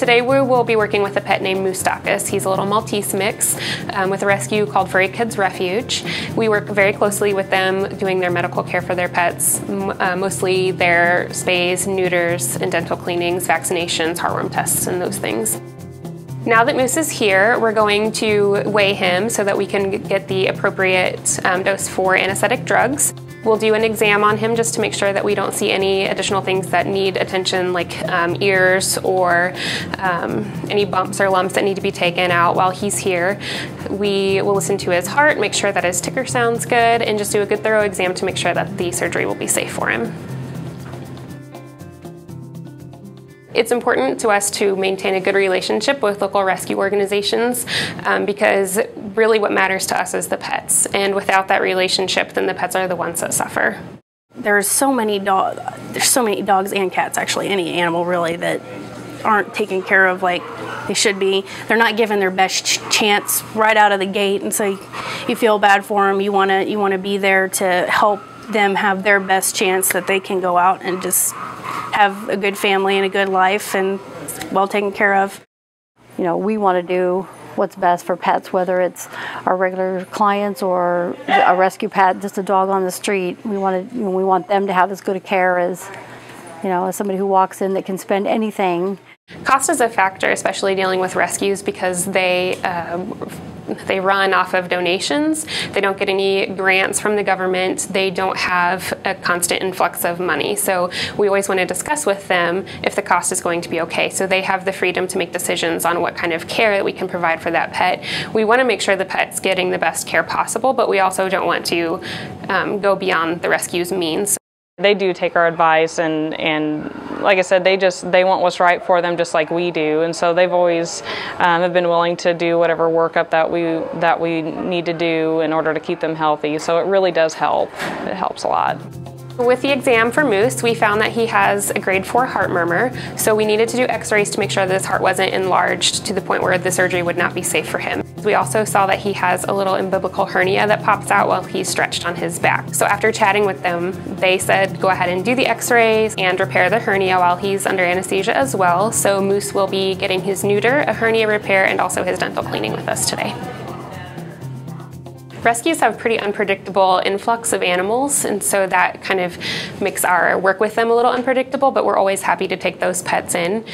Today we will be working with a pet named Moustakas. He's a little Maltese mix with a rescue called Furry Kids Refuge. We work very closely with them doing their medical care for their pets, mostly their spays, neuters, and dental cleanings, vaccinations, heartworm tests, and those things. Now that Moose is here, we're going to weigh him so that we can get the appropriate dose for anesthetic drugs. We'll do an exam on him just to make sure that we don't see any additional things that need attention, like ears or any bumps or lumps that need to be taken out while he's here. We will listen to his heart, make sure that his ticker sounds good, and just do a good thorough exam to make sure that the surgery will be safe for him. It's important to us to maintain a good relationship with local rescue organizations because really what matters to us is the pets. And without that relationship, then the pets are the ones that suffer. There's so many dogs and cats, actually, any animal really, that aren't taken care of like they should be. They're not given their best chance right out of the gate, and so you feel bad for them. You want to be there to help them have their best chance that they can go out and just have a good family and a good life and well taken care of. You know, we want to do what's best for pets, whether it's our regular clients or a rescue pet, just a dog on the street. We want them to have as good a care as, you know, as somebody who walks in that can spend anything. Cost is a factor, especially dealing with rescues, because they run off of donations. They don't get any grants from the government. They don't have a constant influx of money. So we always want to discuss with them if the cost is going to be okay. So they have the freedom to make decisions on what kind of care that we can provide for that pet. We want to make sure the pet's getting the best care possible, but we also don't want to go beyond the rescue's means. They do take our advice, and like I said, they want what's right for them just like we do, and so they've always have been willing to do whatever workup that we need to do in order to keep them healthy. So it really does help. It helps a lot. With the exam for Moose, we found that he has a grade 4 heart murmur, so we needed to do x-rays to make sure that his heart wasn't enlarged to the point where the surgery would not be safe for him. We also saw that he has a little umbilical hernia that pops out while he's stretched on his back. So after chatting with them, they said go ahead and do the x-rays and repair the hernia while he's under anesthesia as well. So Moose will be getting his neuter, a hernia repair, and also his dental cleaning with us today. Rescues have pretty unpredictable influx of animals, and so that kind of makes our work with them a little unpredictable, but we're always happy to take those pets in.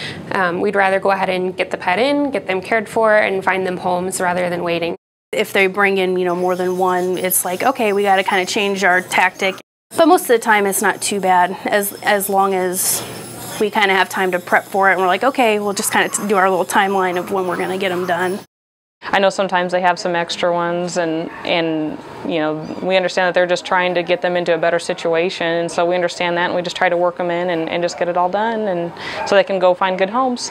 We'd rather go ahead and get the pet in, get them cared for, and find them homes rather than waiting. If they bring in, more than one, it's like, okay, we got to kind of change our tactic. But most of the time it's not too bad, as long as we kind of have time to prep for it, and we're like, okay, we'll just kind of do our little timeline of when we're going to get them done. I know sometimes they have some extra ones, and we understand that they're just trying to get them into a better situation, and so we understand that, and we just try to work them in and just get it all done, and so they can go find good homes.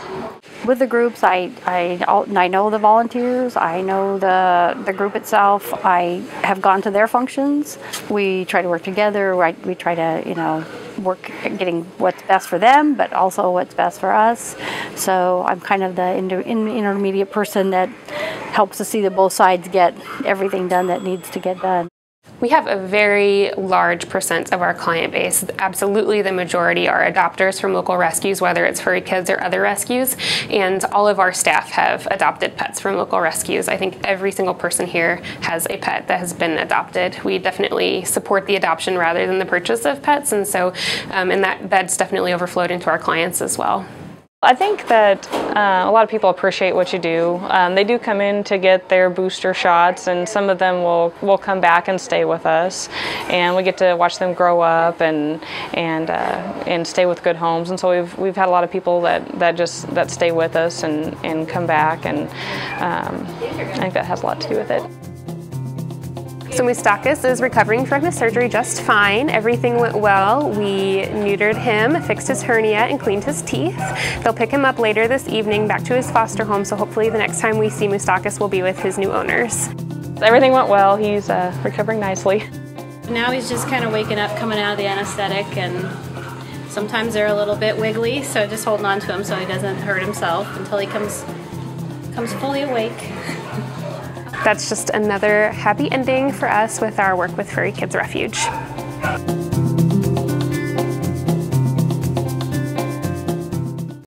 With the groups, I know the volunteers, I know the group itself. I have gone to their functions. We try to work together. We try to work at getting what's best for them, but also what's best for us. So I'm kind of the intermediate person that helps to see that both sides get everything done that needs to get done. We have a very large percent of our client base. Absolutely the majority are adopters from local rescues, whether it's Furry Kids or other rescues, and all of our staff have adopted pets from local rescues. I think every single person here has a pet that has been adopted. We definitely support the adoption rather than the purchase of pets, and so and that's definitely overflowed into our clients as well. I think that a lot of people appreciate what you do. They do come in to get their booster shots, and some of them will come back and stay with us, and we get to watch them grow up and stay with good homes. And so we've had a lot of people that stay with us and come back, and I think that has a lot to do with it. So Moustakas is recovering from his surgery just fine. Everything went well. We neutered him, fixed his hernia, and cleaned his teeth. They'll pick him up later this evening back to his foster home, so hopefully the next time we see Moustakas will be with his new owners. Everything went well. He's recovering nicely. Now he's just kind of waking up, coming out of the anesthetic, and sometimes they're a little bit wiggly, so just holding on to him so he doesn't hurt himself until he comes fully awake. That's just another happy ending for us with our work with Furry Kids Refuge.